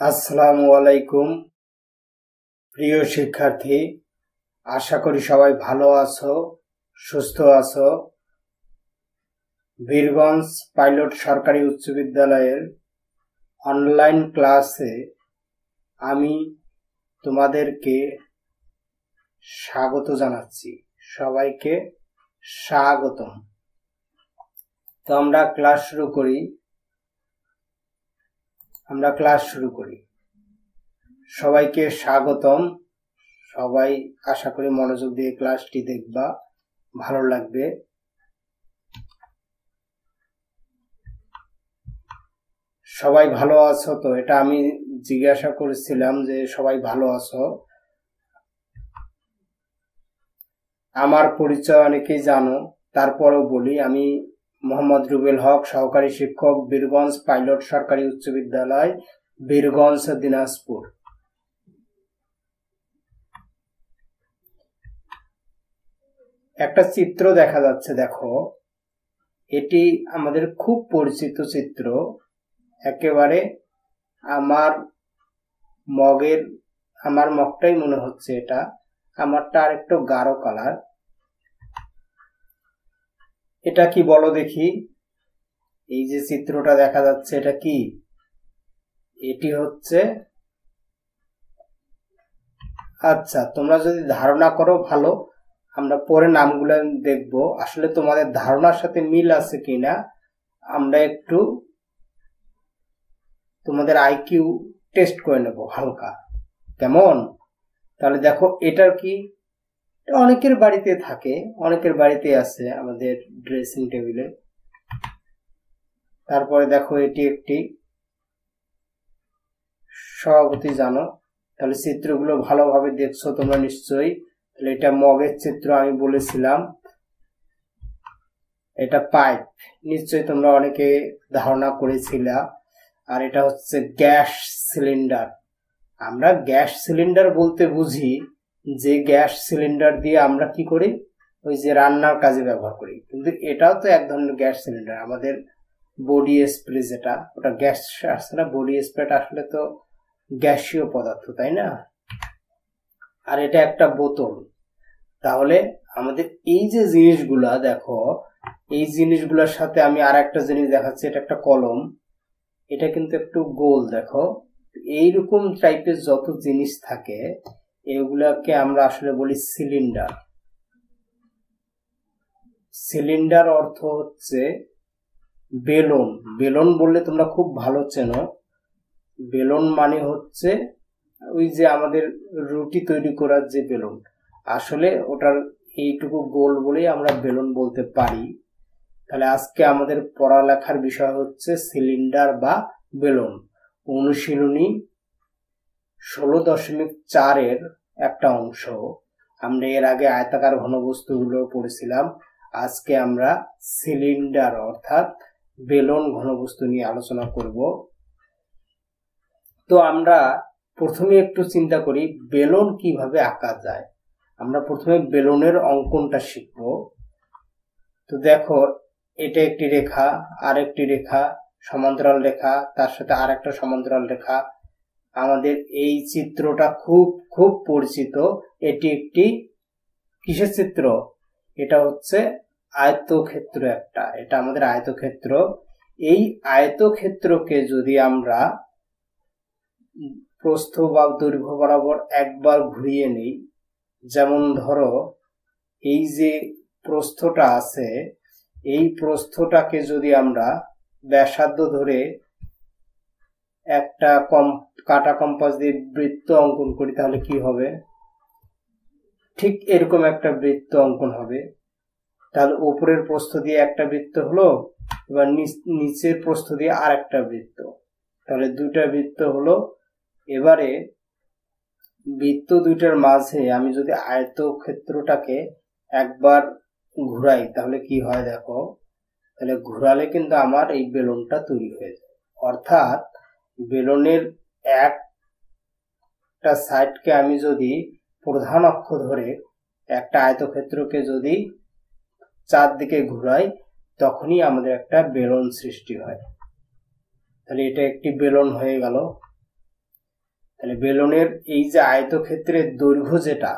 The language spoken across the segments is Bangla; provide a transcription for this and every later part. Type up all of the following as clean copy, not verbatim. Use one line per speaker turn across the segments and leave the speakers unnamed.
আসসালামু আলাইকুম প্রিয় শিক্ষার্থী, আশা করি সবাই ভালো আছো, সুস্থ আছো। বীরগঞ্জ পাইলট সরকারি উচ্চ বিদ্যালয়ের অনলাইন ক্লাসে আমি তোমাদেরকে স্বাগত জানাচ্ছি। সবাইকে স্বাগতম। তো আমরা ক্লাস শুরু করি। সবাইকে স্বাগতম। সবাই আশা করি মনোযোগ দিয়ে ক্লাসটি দেখবা, ভালো লাগবে। সবাই ভালো আছো তো? এটা আমি জিজ্ঞাসা করেছিলাম যে সবাই ভালো আছো। আমার পরিচয় অনেকেই জানো, তারপরেও বলি, আমি মোহাম্মদ রুবেল হক, সহকারী শিক্ষক, বীরগঞ্জ পাইলট সরকারি উচ্চ বিদ্যালয়, বীরগঞ্জ, দিনাজপুর। একটা চিত্র দেখা যাচ্ছে, দেখো, এটি আমাদের খুব পরিচিত চিত্র। একেবারে আমার মগটাই মনে হচ্ছে এটা। আমারটা আর একটু গাঢ় কালার। এটা কি বলো দেখি? এই যে চিত্রটা দেখা যাচ্ছে, এটা কি? এটি হচ্ছে, আচ্ছা, তোমরা যদি ধারণা করো ভালো, আমরা পরে নামগুলো দেখব, আসলে তোমাদের ধারণার সাথে মিল আছে কিনা আমরা একটু তোমাদের আইকিউ টেস্ট করে নেব হালকা। কেমন? তাহলে দেখো, এটার কি, অনেকের বাড়িতে থাকে, অনেকের বাড়িতে আছে আমাদের ড্রেসিং টেবিলে। তারপরে দেখো, এটি একটি, সভাপতি জানো। তাহলে চিত্রগুলো ভালোভাবে দেখছো তোমরা নিশ্চয়ই। তাহলে এটা মগের চিত্র, আমি বলেছিলাম। এটা পাইপ, নিশ্চয়ই তোমরা অনেকে ধারণা করেছিলা। আর এটা হচ্ছে গ্যাস সিলিন্ডার। আমরা গ্যাস সিলিন্ডার বলতে বুঝি যে গ্যাস সিলিন্ডার দিয়ে আমরা কি করি, ওই যে রান্নার কাজে ব্যবহার করি, কিন্তু এটাও তো এক ধরনের গ্যাস সিলিন্ডার। আমাদের বডি স্প্রে, যেটা, ওটা গ্যাস আসছে না, বডি স্প্রেটা আসলে তো গ্যাসীয় পদার্থ, তাই না? আর এটা একটা বোতল। তাহলে আমাদের এই যে জিনিসগুলা দেখো, এই জিনিসগুলোর সাথে আমি আর একটা জিনিস দেখাচ্ছি, এটা একটা কলম। এটা কিন্তু একটু গোল, দেখো। এইরকম টাইপের যত জিনিস থাকে এগুলাকে আমরা আসলে বলি সিলিন্ডার। সিলিন্ডার অর্থ হচ্ছে বেলুন। বেলুন বললে তোমরা খুব ভালো চেনো। বেলুন মানে হচ্ছে ওই যে আমাদের রুটি তৈরি করার যে বেলুন, আসলে ওটার এইটুকু গোল বলেই আমরা বেলুন বলতে পারি। তাহলে আজকে আমাদের পড়ালেখার বিষয় হচ্ছে সিলিন্ডার বা বেলুন। অনুশীলনী 16.4 এর একটা অংশ। আমরা এর আগে আয়তাকার ঘনবস্তুগুলো পড়েছিলাম। আজকে আমরা সিলিন্ডার অর্থাৎ বেলুন ঘনবস্তু নিয়ে আলোচনা করব। তো আমরা প্রথমে একটু চিন্তা করি বেলুন কিভাবে আঁকা যায়। আমরা প্রথমে বেলুনের অঙ্কনটা শিখব। তো দেখো, এটা একটি রেখা, আর একটি রেখা, সমান্তরাল রেখা, তার সাথে আর একটা সমান্তরাল রেখা। আমাদের এই চিত্রটা খুব খুব পরিচিত। এটি একটি কিসের চিত্র? এটা হচ্ছে আয়তক্ষেত্র একটা। এটা আমাদের আয়তক্ষেত্র। এই আয়তক্ষেত্রকে যদি আমরা প্রস্থ বা দৈর্ঘ্য বরাবর একবার ঘুরিয়ে নিই, যেমন ধরো এই যে প্রস্থটা আছে, এই প্রস্থটাকে যদি আমরা ব্যাসার্ধ ধরে একটা কাটা কম্পাস দিয়ে বৃত্ত অঙ্কন করি, তাহলে কি হবে? ঠিক এরকম একটা বৃত্ত অঙ্কন হবে। তাহলে উপরের প্রস্থ দিয়ে একটা বৃত্ত হলো, এবার নিচের প্রস্থ দিয়ে আর একটা বৃত্ত, তাহলে দুইটা বৃত্ত হলো। এবারে বৃত্ত দুইটার মাঝে আমি যদি আয়তক্ষেত্রটাকে একবার ঘুরাই, তাহলে কি হয় দেখো। তাহলে ঘুরালে কিন্তু আমার এই বেলুনটা তৈরি হয়ে যায়। অর্থাৎ বেলুনের একটা সাইডকে আমি যদি প্রধান অক্ষ ধরে একটা আয়তক্ষেত্রকে যদি চারদিকে ঘুরাই, তখনই আমাদের একটা বেলুন সৃষ্টি হয়। তাহলে এটা একটি বেলুন হয়ে গেল। তাহলে বেলুনের এই যে আয়তক্ষেত্রের দৈর্ঘ্য, যেটা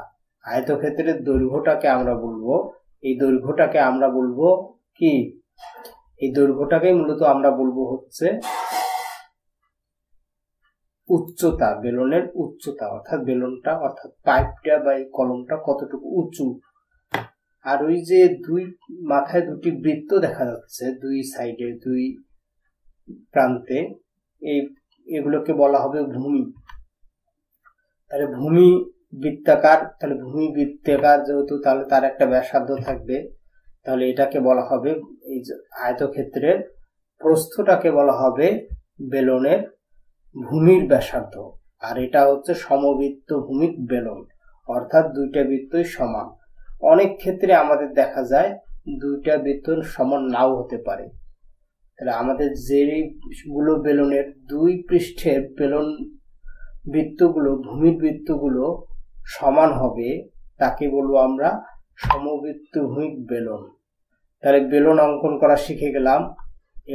আয়তক্ষেত্রের দৈর্ঘ্যটাকে আমরা বলবো, এই দৈর্ঘ্যটাকে আমরা বলবো কি, এই দৈর্ঘ্যটাকেই মূলত আমরা বলবো হচ্ছে উচ্চতা, বেলুনের উচ্চতা, অর্থাৎ বেলুনটা অর্থাৎ পাইপটা বা এই কলমটা কতটুকু উঁচু। আর ওই যে দুই মাথায় দুটি বৃত্ত দেখা যাচ্ছে, দুই সাইডে দুই প্রান্তে, এগুলোকে বলা হবে ভূমি। তাহলে ভূমি বৃত্তাকার, তাহলে ভূমি বৃত্তাকার যেহেতু, তাহলে তার একটা ব্যাসার্ধ থাকবে, তাহলে এটাকে বলা হবে, এই আয়তক্ষেত্রের প্রস্থটাকে বলা হবে বেলুনের ভূমির ব্যাসার্ধ। আর এটা হচ্ছে সমবৃত্ত ভূমির বেলুন, অর্থাৎ দুইটা বৃত্তই সমান। অনেক ক্ষেত্রে আমাদের দেখা যায় দুইটা বৃত্ত সমান নাও হতে পারে। তাহলে আমাদের যেগুলো বেলুনের দুই পৃষ্ঠের বেলুন বৃত্তগুলো, ভূমির বৃত্তগুলো সমান হবে, তাকে বলবো আমরা সমবৃত্ত ভূমিক বেলুন। তাহলে বেলুন অঙ্কন করা শিখে গেলাম।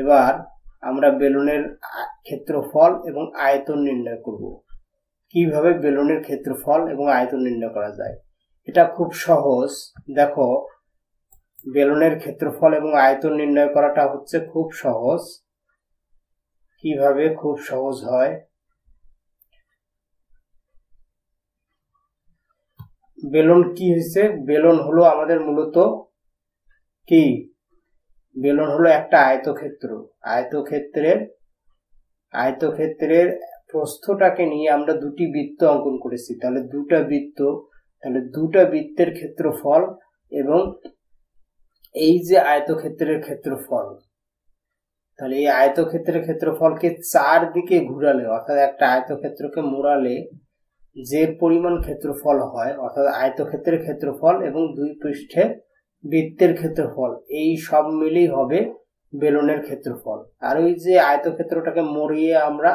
এবার আমরা বেলুনের ক্ষেত্রফল এবং আয়তন নির্ণয় করব। কিভাবে বেলুনের ক্ষেত্রফল এবং আয়তন নির্ণয় করা যায়, এটা খুব সহজ। দেখো, বেলুনের ক্ষেত্রফল এবং আয়তন নির্ণয় করাটা হচ্ছে খুব সহজ। কিভাবে খুব সহজ হয়, বেলুন কি হয়েছে, বেলুন হলো আমাদের মূলত কি, বেলুন হলো একটা আয়তক্ষেত্র। আয়তক্ষেত্রের প্রস্থটাকে নিয়ে আমরা দুটি বৃত্ত অঙ্কন করেছি। তাহলে দুটা বৃত্তের ক্ষেত্রফল এবং এই যে আয়তক্ষেত্রের ক্ষেত্রফল, তাহলে এই আয়তক্ষেত্রের ক্ষেত্রফলকে চারদিকে ঘুরালে, অর্থাৎ একটা আয়তক্ষেত্রকে মোড়ালে যে পরিমাণ ক্ষেত্রফল হয়, অর্থাৎ আয়তক্ষেত্রের ক্ষেত্রফল এবং দুই পৃষ্ঠে বৃত্তের ক্ষেত্রফল, এই সব মিলেই হবে বেলুনের ক্ষেত্রফল। আর ওই যে আয়তক্ষেত্রটাকে মোড়িয়ে আমরা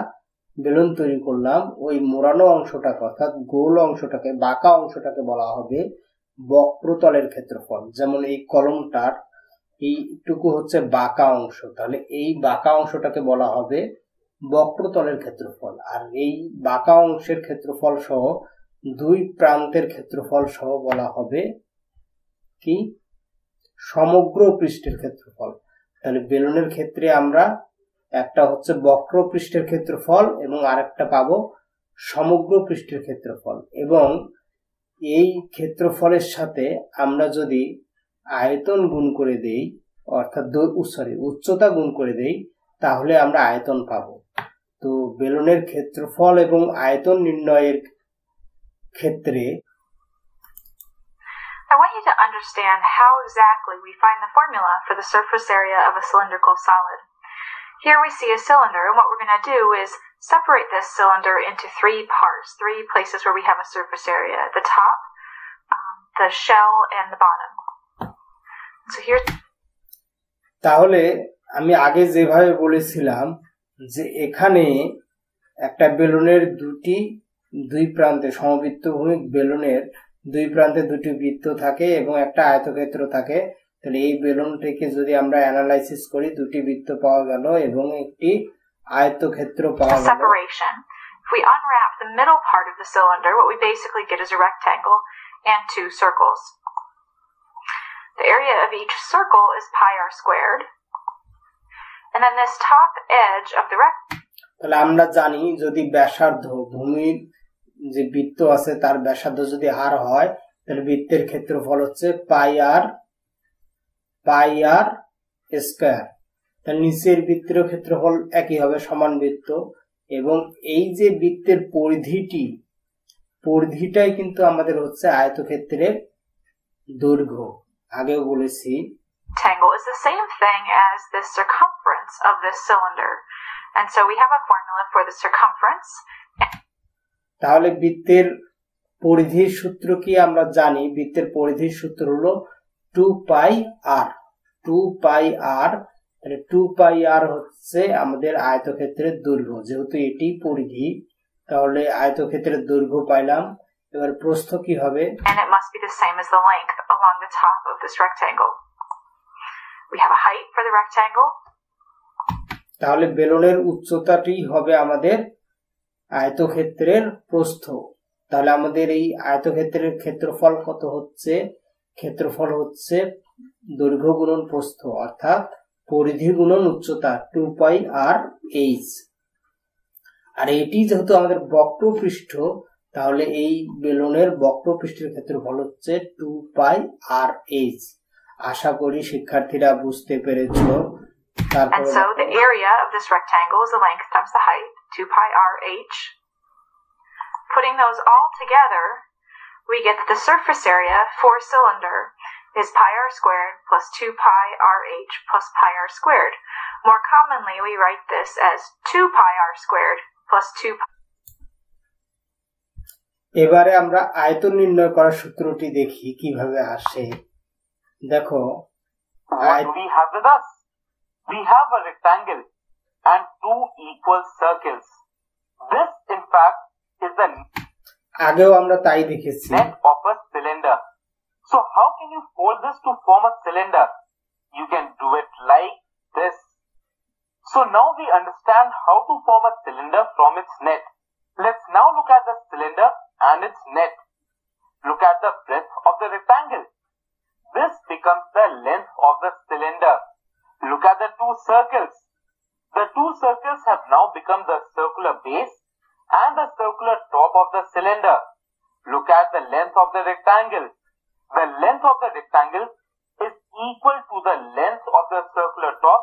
বেলুন তৈরি করলাম, ওই মোড়ানো অংশটাকে, অর্থাৎ গোল অংশটাকে, বাঁকা অংশটাকে বলা হবে বক্রতলের ক্ষেত্রফল। যেমন এই কলমটার এইটুকু হচ্ছে বাঁকা অংশ, তাহলে এই বাঁকা অংশটাকে বলা হবে বক্রতলের ক্ষেত্রফল। আর এই বাঁকা অংশের ক্ষেত্রফল সহ দুই প্রান্তের ক্ষেত্রফল সহ বলা হবে কি, সমগ্র পৃষ্ঠের ক্ষেত্রফল। তাহলে বেলুনের ক্ষেত্রে আমরা একটা হচ্ছে বক্র পৃষ্ঠের ক্ষেত্রফল এবং আরেকটা পাবো সমগ্র পৃষ্ঠের ক্ষেত্রফল। এবং এই ক্ষেত্রফলের সাথে আমরা যদি আয়তন গুণ করে দেই, অর্থাৎ উচ্চতা গুণ করে দেই, তাহলে আমরা আয়তন পাবো। তো বেলুনের ক্ষেত্রফল এবং আয়তন নির্ণয়ের ক্ষেত্রে
I want you to understand how exactly we find the formula for the surface area of a cylindrical solid. Here we see a cylinder, and what we're going to do is separate this cylinder into three parts, three places where we have a surface area: the top, the shell, and the bottom. So here's...
তাহলে আমি আগে যেভাবে বলেছিলাম যে এখানে একটা বেলুনের দুই প্রান্তে, সমবৃত্ত ভূমিক বেলুনের দুই প্রান্তে দুটি বৃত্ত থাকে এবং একটা আয়তক্ষেত্র থাকে। তাহলে এই বেলুনটিকে যদি আমরা অ্যানালাইসিস করি, দুটি বৃত্ত পাওয়া গেল এবং একটি আয়তক্ষেত্র পাওয়া গেল।
If we unwrap the middle part of the cylinder, what we basically get is a rectangle and two circles. The area of each circle is pi r squared. And then this top edge of the rectangle.
তাহলে আমরা জানি যদি ব্যাসার্ধ, ভূমির যে বৃত্ত আছে তার ব্যাসার্ধ যদি r হয়, তাহলে বৃত্তের ক্ষেত্রফল হচ্ছে পাই আর স্কয়ার। তাহলে নিচের বৃত্তের ক্ষেত্রফল একই হবে, সমান বৃত্ত। এবং এই যে বৃত্তের পরিধিটাই কিন্তু আমাদের হচ্ছে আয়তক্ষেত্রের দৈর্ঘ্য। আগেও বলেছি,
rectangle is the same thing as the circumference of this cylinder. And so we have a formula for the circumference.
তাহলে বৃত্তের পরিধির সূত্র কি আমরা জানি? বৃত্তের পরিধির সূত্র হলো 2 পাই r। 2 পাই r, তাহলে 2 পাই r হচ্ছে আমাদের আয়তক্ষেত্রের দৈর্ঘ্য। যেহেতু এটি পরিধি, তাহলে আয়তক্ষেত্রের দৈর্ঘ্য পাইলাম। এবার প্রস্থ কি হবে?
And it must be the same as the length along the top of this rectangle. We have a height for the rectangle.
তাহলে বেলুনের উচ্চতাটি হবে আমাদের আয়তক্ষেত্রের প্রস্থ। তাহলে আমাদের এই আয়তক্ষেত্রের ক্ষেত্রফল কত হচ্ছে? ক্ষেত্রফল হচ্ছে দৈর্ঘ্য গুণন প্রস্থ, অর্থাৎ পরিধি গুণন উচ্চতা 2πr/h। আর এটি যেহেতু আমাদের বক্রপৃষ্ঠ, তাহলে এই বেলুনের বক্রপৃষ্ঠের ক্ষেত্রফল হচ্ছে 2πr/h। আশা করি শিক্ষার্থীরা বুঝতে পেরেছো।
And so the area of this rectangle is the length times the height, 2πr/h. Putting those all together, we get that the surface area for a cylinder is πr squared plus 2πr/h plus πr squared. More commonly, we write this as 2πr squared plus 2.
এবারে আমরা আয়তন নির্ণয় করার সূত্রটি দেখি কিভাবে আসে। দেখো,
what we have with us? We have a rectangle and two equal circles. This, in fact, is the
আগেও আমরা তাই দেখেছি।
net of a cylinder. So how can you fold this to form a cylinder? You can do it like this. So now we understand how to form a cylinder from its net. Let's now look at the cylinder and its net. Look at the breadth of the rectangle. This becomes the length of the cylinder. Look at the two circles. The two circles have now become the circular base and the circular top of the cylinder. Look at the length of the rectangle. The length of the rectangle is equal to the length of the circular top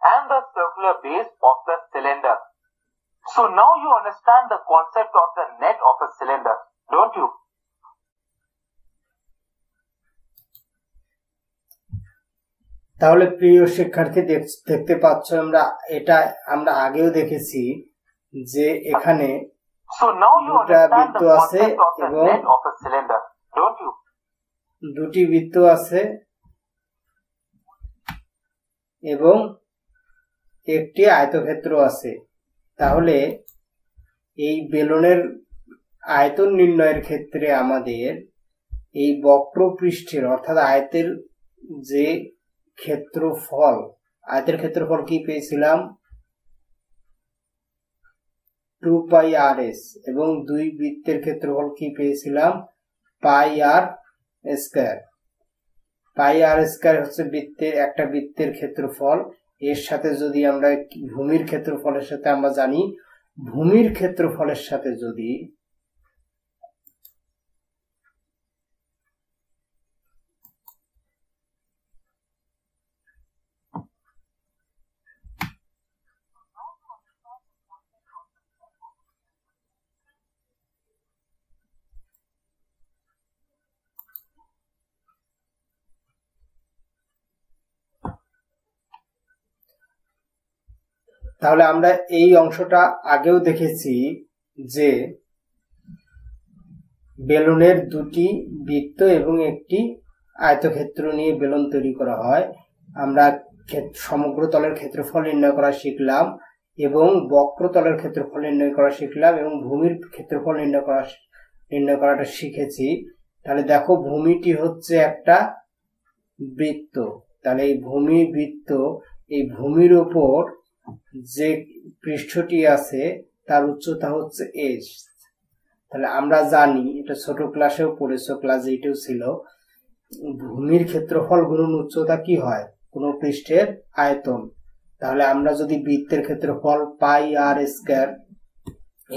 and the circular base of the cylinder. So now you understand the concept of the net of a cylinder, don't you?
তাহলে প্রিয় শিক্ষার্থী দেখতে পাচ্ছ, আমরা আগেও দেখেছি যে এখানে দুটা বৃত্ত আছে এবং দুটি বৃত্ত আছে এবং একটি আয়তক্ষেত্র আছে। তাহলে এই বেলুনের আয়তন নির্ণয়ের ক্ষেত্রে আমাদের এই বক্রপৃষ্ঠের অর্থাৎ আয়তের যে ক্ষেত্রফল, আয়তের ক্ষেত্রফল কি পেয়েছিলাম? 2πrs, এবং দুই বৃত্তের ক্ষেত্রফল কি পেয়েছিলাম? πr square. πr স্কয়ার হচ্ছে একটা বৃত্তের ক্ষেত্রফল। এর সাথে যদি আমরা ভূমির ক্ষেত্রফলের সাথে আমরা জানি, ভূমির ক্ষেত্রফলের সাথে যদি তাহলে আমরা এই অংশটা আগেও দেখেছি যে বেলুনের দুটি বৃত্ত এবং একটি আয়তক্ষেত্র নিয়ে বেলুন তৈরি করা হয়। আমরা সমগ্র তলের ক্ষেত্রফল নির্ণয় করা শিখলাম এবং বক্রতলের ক্ষেত্রফল নির্ণয় করা শিখলাম এবং ভূমির ক্ষেত্রফল নির্ণয় করাটা শিখেছি। তাহলে দেখো, ভূমিটি হচ্ছে একটা বৃত্ত। তাহলে এই ভূমি বৃত্ত, এই ভূমির উপর যে পৃষ্ঠটি আছে তার উচ্চতা হচ্ছে h। তাহলে আমরা জানি, এটা ছোট ক্লাসেও পড়েছো, ক্লাস 8এও ছিল, ভূমির ক্ষেত্রফল গুণন উচ্চতা কি হয়? কোন পৃষ্ঠের আয়তন। তাহলে আমরা যদি বৃত্তের ক্ষেত্রফল πr স্কয়ার,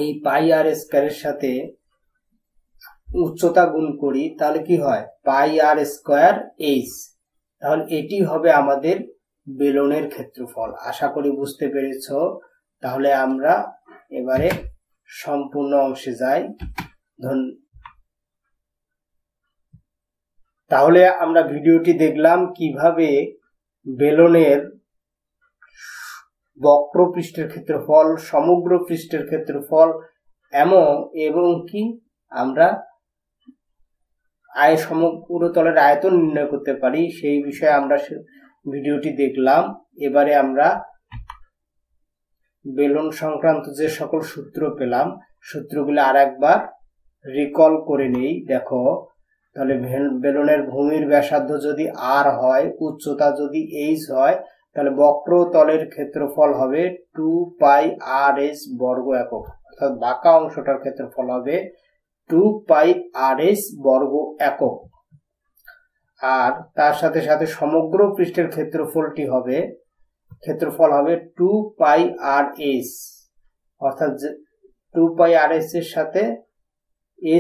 এই πr স্কয়ারের সাথে উচ্চতা গুণ করি, তাহলে কি হয়? πr square h। তাহলে এটি হবে আমাদের বেলুনের ক্ষেত্রফল। আশা করি বুঝতে পেরেছ। তাহলে আমরা এবারে সম্পূর্ণ অংশে যাই। তাহলে আমরা ভিডিওটি দেখলাম কিভাবে বেলুনের বক্রপৃষ্ঠের ক্ষেত্রফল, সমগ্র পৃষ্ঠের ক্ষেত্রফল এবং কি আমরা সমগ্র তলের আয়তন নির্ণয় করতে পারি, সেই বিষয়ে আমরা ভিডিওটি দেখলাম। এবারে আমরা বেলুন সংক্রান্ত যে সকল সূত্র পেলাম, সূত্রগুলো আর একবার রিকল করে নেই। দেখো, তাহলে বেলুনের ভূমির ব্যাসার্ধ যদি r হয়, উচ্চতা যদি h হয়, তাহলে বক্রতলের ক্ষেত্রফল হবে 2πrs বর্গ একক। অর্থাৎ বাঁকা অংশটার ক্ষেত্রফল হবে 2πrs বর্গ একক। আর তার সাথে সাথে সমগ্র পৃষ্ঠের ক্ষেত্রফল হবে 2πrs, অর্থাৎ 2πrs এর সাথে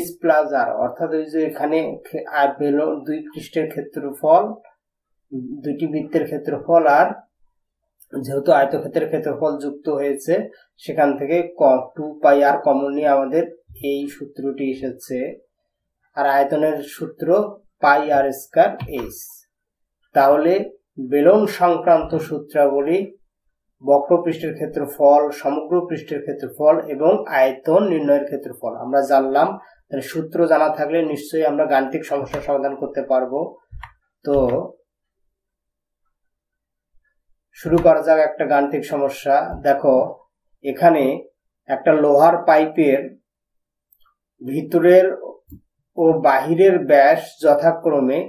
s প্লাস r, অর্থাৎ ওই যে এখানে দুই পৃষ্ঠের ক্ষেত্রফল, দুইটি বৃত্তের ক্ষেত্রফল, আর যেহেতু আয়তক্ষেত্রের ক্ষেত্রফল যুক্ত হয়েছে সেখান থেকে 2πr কমন নিয়ে আমাদের এই সূত্রটি এসেছে। আর আয়তনের সূত্র πr²s। তাহলে বেলন সংক্রান্ত সূত্রাবলী বক্রপৃষ্ঠের ক্ষেত্রফল, সমগ্র পৃষ্ঠের ক্ষেত্রফল এবং আয়তন নির্ণয়ের ক্ষেত্রফল আমরা জানলাম। তাহলে সূত্র জানা থাকলে নিশ্চয়ই আমরা গাণিতিক সমস্যার সমাধান করতে পারবো। তো শুরু করা যাক একটা গাণিতিক সমস্যা। দেখো এখানে একটা লোহার পাইপের ভিতরের ও বাহিরের ব্যাস যথাক্রমে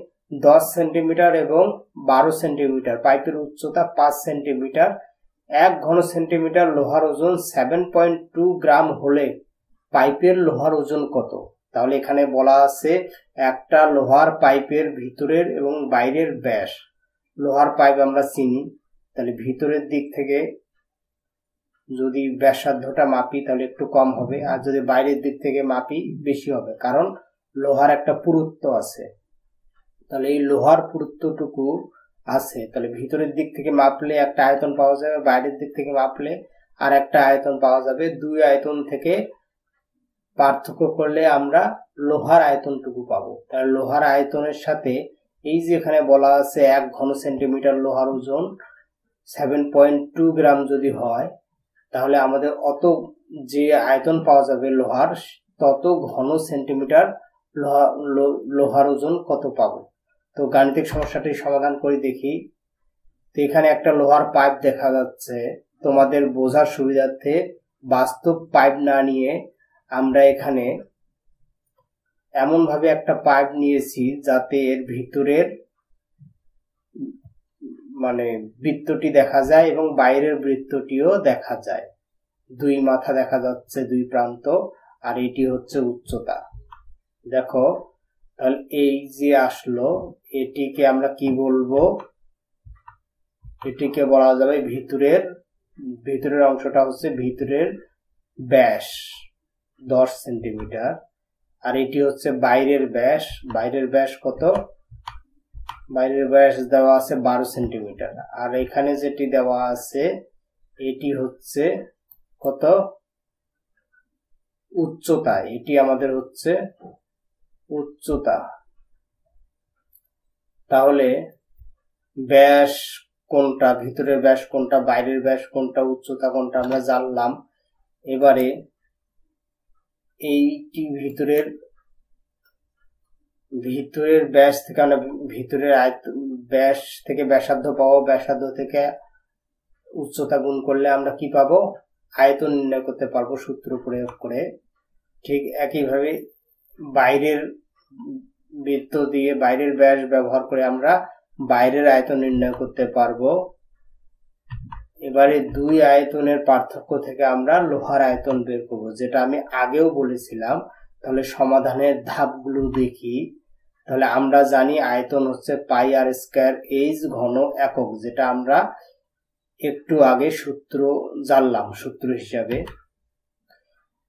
10 সেন্টিমিটার এবং 12 সেন্টিমিটার, পাইপের উচ্চতা 5 সেন্টিমিটার, 1 ঘন সেন্টিমিটার লোহার ওজন 7.2 গ্রাম হলে পাইপের লোহার ওজন কত? তাহলে এখানে বলা আছে একটা লোহার পাইপের ভিতরের এবং বাইরের ব্যাস। লোহার পাইপ আমরা চিনি, তাহলে ভিতরের দিক থেকে যদি ব্যাসার্ধটা মাপি তাহলে একটু কম হবে, আর যদি বাইরের দিক থেকে মাপি বেশি হবে, কারণ লোহার একটা পুরুত্ব আছে। তাহলে এই লোহার পুরুত্বটুকু আছে, তাহলে ভিতরের দিক থেকে মাপলে একটা আয়তন পাওয়া যাবে, বাইরের দিক থেকে মাপলে আর একটা আয়তন পাওয়া যাবে। দুই আয়তন থেকে পার্থক্য করলে আমরা লোহার আয়তনটুকু পাবো। তাহলে লোহার আয়তনের সাথে এই যে এখানে বলা আছে 1 ঘন সেন্টিমিটার লোহার ওজন 7.2 গ্রাম যদি হয়, তাহলে আমাদের অত যে আয়তন পাওয়া যাবে লোহার, তত ঘন সেন্টিমিটার লোহার ওজন কত পাবো। তো গাণিতিক সমস্যাটি সমাধান করে দেখি। তো এখানে একটা লোহার পাইপ দেখা যাচ্ছে। তোমাদের বোঝার সুবিধার্থে বাস্তব পাইপ না নিয়ে আমরা এখানে এমন ভাবে একটা পাইপ নিয়েছি যাতে এর ভিতরের বৃত্তটি দেখা যায় এবং বাইরের বৃত্তটিও দেখা যায়। দুই মাথা দেখা যাচ্ছে, দুই প্রান্ত, আর এটি হচ্ছে উচ্চতা। দেখো তাহলে এই যে আসলো, এটিকে আমরা কি বলবো? এটিকে বলা যাবে ভিতরের অংশটা হচ্ছে ভিতরের ব্যাস 10 সেন্টিমিটার, আর এটি হচ্ছে বাইরের ব্যাস। বাইরের ব্যাস কত? বাইরের ব্যাস দেওয়া আছে 12 সেন্টিমিটার। আর এখানে যেটি দেওয়া আছে এটি হচ্ছে কত? উচ্চতা। এটি আমাদের হচ্ছে উচ্চতা। তাহলে ব্যাস কোনটা, ভিতরের ব্যাস কোনটা, বাইরের ব্যাস কোনটা, উচ্চতা কোনটা আমরা জানলাম। এবারে এইটি ভিতরের ব্যাস থেকে আমরা ভিতরের ব্যাস থেকে ব্যাসার্ধ পাবো, ব্যাসার্ধ থেকে উচ্চতা গুণ করলে আমরা কি পাবো? আয়তন নির্ণয় করতে পারবো সূত্র প্রয়োগ করে। ঠিক একইভাবে বাইরের বৃত্ত দিয়ে বাইরের ব্যাস ব্যবহার করে আমরা বাইরের আয়তন নির্ণয় করতে পারবো। এবারে দুই আয়তনের পার্থক্য থেকে আমরা লোহার আয়তন বের করবো, যেটা আমি আগেও বলেছিলাম। তাহলে সমাধানের ধাপগুলো দেখি। তাহলে আমরা জানি আয়তন হচ্ছে πr²h ঘন একক, যেটা আমরা একটু আগে সূত্র জানলাম সূত্র হিসাবে।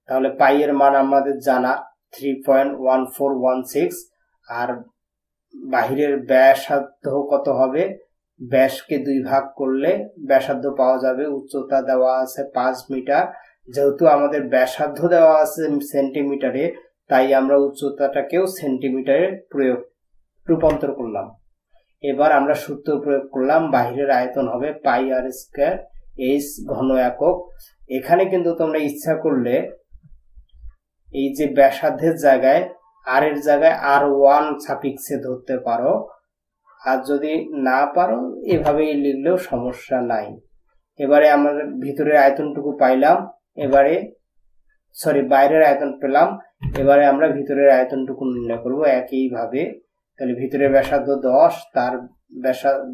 তাহলে পাই এর মান আমাদের জানা 3.1416, আর বাহিরের ব্যাসার্ধ কত হবে? ব্যাসকে 2 ভাগ করলে ব্যাসার্ধ পাওয়া যাবে। উচ্চতা দেওয়া আছে 5 মিটার, যেহেতু আমাদের ব্যাসার্ধ দেওয়া আছে সেন্টিমিটারে, তাই আমরা উচ্চতাটাকেও সেন্টিমিটারে রূপান্তর করলাম। এবার আমরা সূত্র প্রয়োগ করলাম, বাহিরের আয়তন হবে πr²h ঘন একক। এখানে কিন্তু তোমরা ইচ্ছা করলে এই যে ব্যাসার্ধের জায়গায় আর এর জায়গায় r1 সাফিক্সে ধরতে পারো, আর যদি না পারো এভাবেই লিখলেও সমস্যা নাই। এবারে আমরা ভিতরের আয়তনটুকু পাইলাম, বাইরের আয়তন পেলাম। এবারে আমরা ভিতরের আয়তনটুকু নির্ণয় করব একইভাবে। তাহলে ভিতরের ব্যাসার্ধ 10, তার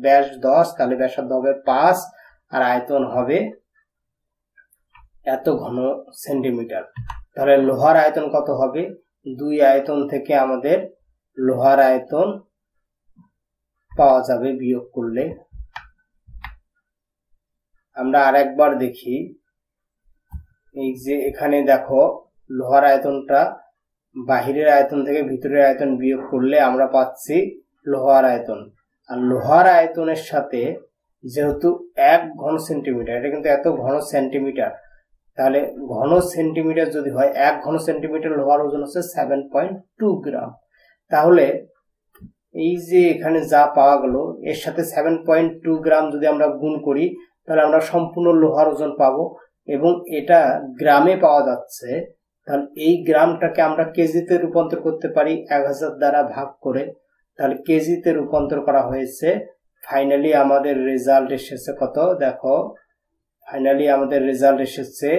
ব্যাস 10, তাহলে ব্যাসার্ধ হবে 5, আর আয়তন হবে এত ঘন সেন্টিমিটার। তাহলে লোহার আয়তন কত হবে? 2 আয়তন থেকে আমাদের লোহার আয়তন পাওয়া যাবে বিয়োগ করলে। আমরা আরেকবার দেখি, এই যে এখানে দেখো লোহার আয়তনটা বাহিরের আয়তন থেকে ভিতরের আয়তন বিয়োগ করলে আমরা পাচ্ছি লোহার আয়তন। আর লোহার আয়তনের সাথে যেহেতু 1 ঘন সেন্টিমিটার, এটা কিন্তু এত ঘন সেন্টিমিটার, তাহলে ঘন সেন্টিমিটার যদি হয় 1 ঘন সেন্টিমিটার লোহার ওজন হচ্ছে 7.2 গ্রাম। তাহলে এই যে এখানে যা পাওয়া গেল এর সাথে 7.2 গ্রাম যদি আমরা গুণ করি তাহলে আমরা সম্পূর্ণ লোহার ওজন পাবো, এবং এটা গ্রামে পাওয়া যাচ্ছে। তাহলে এই গ্রামটাকে আমরা কেজিতে রূপান্তর করতে পারি 1000 দ্বারা ভাগ করে, তাহলে কেজিতে রূপান্তর করা হয়েছে। ফাইনালি আমাদের রেজাল্ট এসেছে কত? দেখো ফাইনালি আমাদের রেজাল্ট এসেছে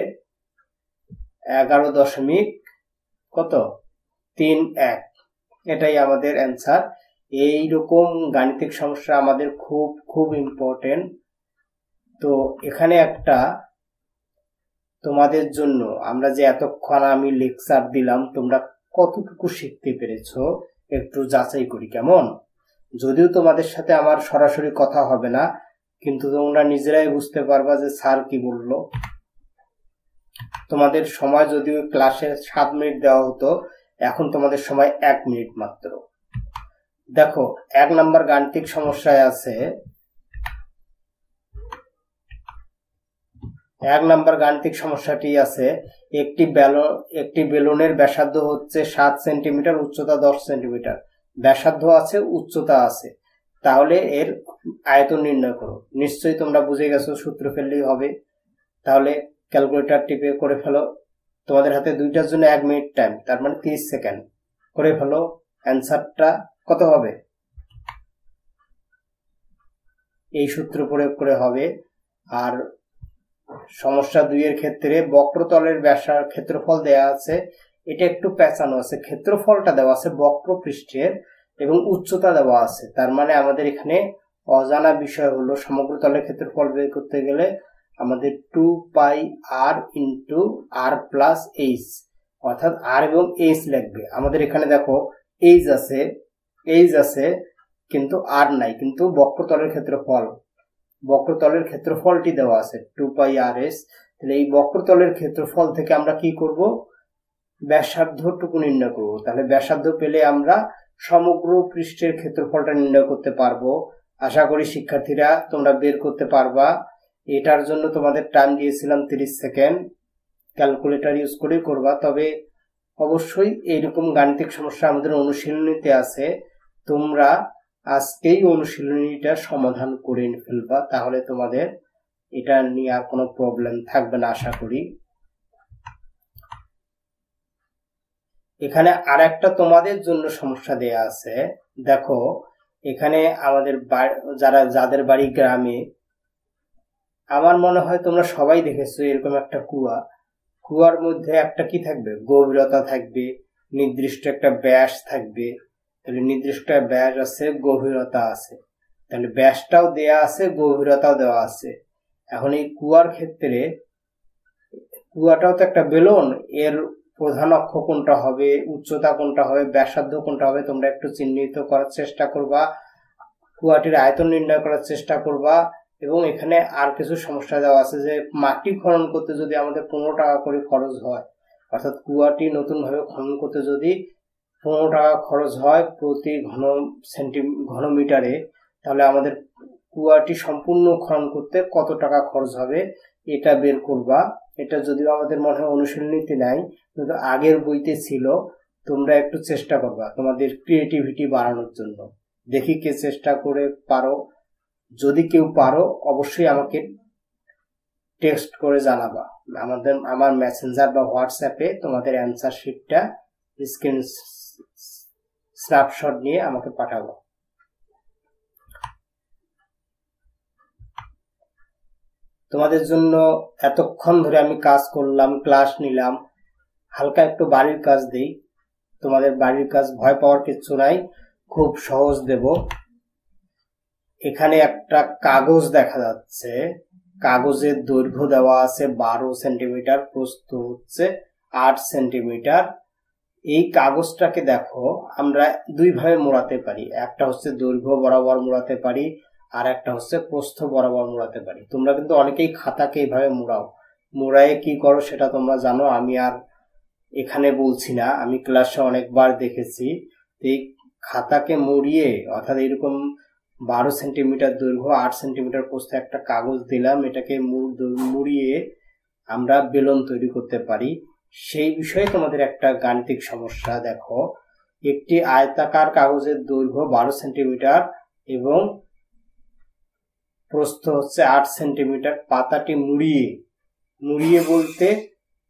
11.31। এটাই আমাদের অ্যান্সার। এইরকম গাণিতিক সমস্যা আমাদের খুব খুব ইম্পর্টেন্ট। তো এখানে একটা তোমাদের জন্য আমরা যে এতক্ষণ আমি লেকচার দিলাম তোমরা কতটুকু শিখতে পেরেছো একটু যাচাই করি, কেমন? যদিও তোমাদের সাথে আমার সরাসরি কথা হবে না, কিন্তু তোমরা নিজেরাই বুঝতে পারবা যে স্যার কি বললো। তোমাদের সময় যদিও ক্লাসে 7 মিনিট দেওয়া হতো, এখন তোমাদের সময় 1 মিনিট মাত্র। দেখো 1 নম্বর গাণিতিক সমস্যায় আছে, 1 নম্বর গাণিতিক সমস্যাটি আছে, একটি বেলুনের ব্যাসার্ধ হচ্ছে 7 সেন্টিমিটার, উচ্চতা 10 সেন্টিমিটার। ব্যাসার্ধ আছে, উচ্চতা আছে, তাহলে এর আয়তন নির্ণয় করো। নিশ্চয়ই তোমরা বুঝে গেছো, সূত্র ফেললেই হবে। তাহলে ক্যালকুলেটর টিপে করে ফেলো। তোমাদের হাতে দুইটার জন্য 1 মিনিট টাইম, তার মানে 30 সেকেন্ড। করে ফেলো। অ্যান্সারটা কত হবে? এই সূত্র প্রয়োগ করে হবে। আর সমস্যা 2 এর ক্ষেত্রে বক্রতলের ব্যাসার ক্ষেত্রফল দেয়া আছে, এটা একটু পেঁচানো আছে। ক্ষেত্রফলটা দেওয়া আছে বক্রপৃষ্ঠের এবং উচ্চতা দেওয়া আছে, তার মানে আমাদের এখানে অজানা বিষয় হলো সমগ্র তলের ক্ষেত্রফল বের করতে গেলে আমাদের 2 পাই r into r plus H, অর্থাৎ r এবং এইচ লাগবে। আমাদের এখানে দেখো এইচ আছে কিন্তু r নাই, কিন্তু বক্রতলের ক্ষেত্রফলটি দেওয়া আছে 2 পাই r s। তাহলে এই বক্রতলের ক্ষেত্রফল থেকে আমরা কি করব? ব্যাসার্ধটুকু নির্ণয় করব। তাহলে ব্যাসার্ধ পেলে আমরা সমগ্র পৃষ্ঠের ক্ষেত্রফলটা নির্ণয় করতে পারবো। আশা করি শিক্ষার্থীরা তোমরা বের করতে পারবা। এটার জন্য তোমাদের টাইম দিয়েছিলাম 30 সেকেন্ড। ক্যালকুলেটর ইউজ করে করবা। তবে অবশ্যই এইরকম গাণিতিক সমস্যা আমাদের অনুশীলনীতে আছে, তোমরা আজকেই অনুশীলনীটা সমাধান করে ফেলবা, তাহলে তোমাদের এটা নিয়ে আর কোনো প্রবলেম থাকবে না আশা করি। এখানে আর একটা তোমাদের জন্য সমস্যা দেয়া আছে। দেখো এখানে আমাদের যাদের বাড়ি গ্রামে, আমার মনে হয় তোমরা সবাই দেখেছো এরকম একটা কুয়ার মধ্যে একটা কি থাকবে? গভীরতা থাকবে, নির্দিষ্ট একটা ব্যাস থাকবে। তাহলে নির্দিষ্ট ব্যাস আছে, গভীরতা আছে, তাহলে ব্যাসটাও দেয়া আছে, গভীরতাও দেওয়া আছে। এখন এই কুয়ার ক্ষেত্রে কুয়াটাও তো একটা বেলুন, এর প্রধান অক্ষ কোনটা হবে, উচ্চতা কোনটা হবে, ব্যাসার্ধ কোনটা হবে, তোমরা একটু চিহ্নিত করার চেষ্টা করবা। কুয়াটির আয়তন নির্ণয় করার চেষ্টা করবা। এবং এখানে আর কিছু সমস্যা দেওয়া আছে যে মাটি খনন করতে যদি আমাদের 15 টাকা করে খরচ হয়, অর্থাৎ কুয়াটি নতুন ভাবে খনন করতে যদি 15 টাকা খরচ হয় প্রতি ঘনমিটারে, তাহলে আমাদের কুয়াটি সম্পূর্ণ খনন করতে কত টাকা খরচ হবে এটা বের করবা। এটা যদিও আমাদের মনে হয় অনুশীলনীতে নাই, কিন্তু আগের বইতে ছিল। তোমরা একটু চেষ্টা করবা তোমাদের ক্রিয়েটিভিটি বাড়ানোর জন্য। দেখি কে চেষ্টা করে পারো। যদি কেউ পারো অবশ্যই আমাকে টেক্সট করে জানাবা। আমার মেসেঞ্জার বা হোয়াটসঅ্যাপে তোমাদের অ্যান্সার শিটটা স্ক্রিন স্ন্যাপশট নিয়ে আমাকে পাঠাবো। তোমাদের জন্য এতক্ষণ ধরে আমি কাজ করলাম, ক্লাস নিলাম, হালকা একটু বাড়ির কাজ দেই। তোমাদের বাড়ির কাজ ভয় পাওয়ার কিছু নাই, খুব সহজ দেব। এখানে একটা কাগজ দেখা যাচ্ছে, কাগজের দৈর্ঘ্য দেওয়া আছে 12 সেন্টিমিটার, প্রস্থ হচ্ছে 8 সেন্টিমিটার। এই কাগজটাকে দেখো আমরা দুই ভাবে মোড়াতে পারি, একটা হচ্ছে দৈর্ঘ্য বরাবর মোড়াতে পারি, আর একটা হচ্ছে প্রস্থ বরাবর মোড়াতে পারি। তোমরা কিন্তু অনেকেই খাতাকে এইভাবে মোড়ায় কি করো সেটা তোমরা জানো, আমি আর এখানে বলছি না, আমি ক্লাসে অনেকবার দেখেছি। এই খাতাকে মুড়িয়ে অর্থাৎ এরকম 12 সেন্টিমিটার দৈর্ঘ্য 8 সেন্টিমিটার প্রস্থে একটা কাগজ দিলাম, এটাকে মুড়িয়ে আমরা বেলুন তৈরি করতে পারি। সেই বিষয়ে তোমাদের একটা গাণিতিক সমস্যা দেখো, একটি আয়তাকার কাগজের দৈর্ঘ্য 12 সেন্টিমিটার এবং প্রস্থ হচ্ছে 8 সেন্টিমিটার। পাতাটি মুড়িয়ে বলতে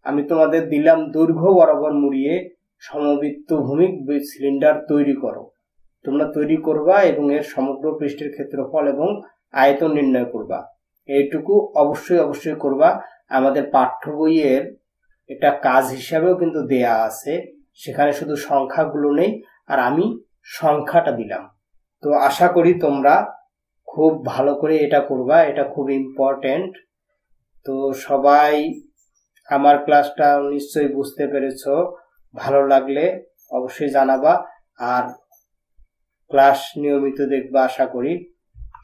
আমি তোমাদের দিলাম দৈর্ঘ্য বরাবর মুড়িয়ে সমবৃত্ত ভূমিক সিলিন্ডার তৈরি করো। তোমরা তৈরি করবা এবং এর সমগ্র পৃষ্ঠের ক্ষেত্রফল এবং আয়তন নির্ণয় করবা। এইটুকু অবশ্যই করবা। আমাদের পাঠ্য বইয়ের এটা কাজ হিসাবেও কিন্তু দেয়া আছে, সেখানে শুধু সংখ্যাগুলো নেই, আর আমি সংখ্যাটা দিলাম। তো আশা করি তোমরা খুব ভালো করে এটা করবা, এটা খুব ইম্পর্টেন্ট। তো সবাই আমার ক্লাসটা নিশ্চয়ই বুঝতে পেরেছো। ভালো লাগলে অবশ্যই জানাবা, আর ক্লাস নিয়মিত দেখবা আশা করি।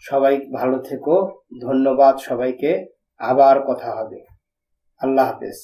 সবাই ভালো থেকো, ধন্যবাদ সবাইকে, আবার কথা হবে। আল্লাহ হাফেজ।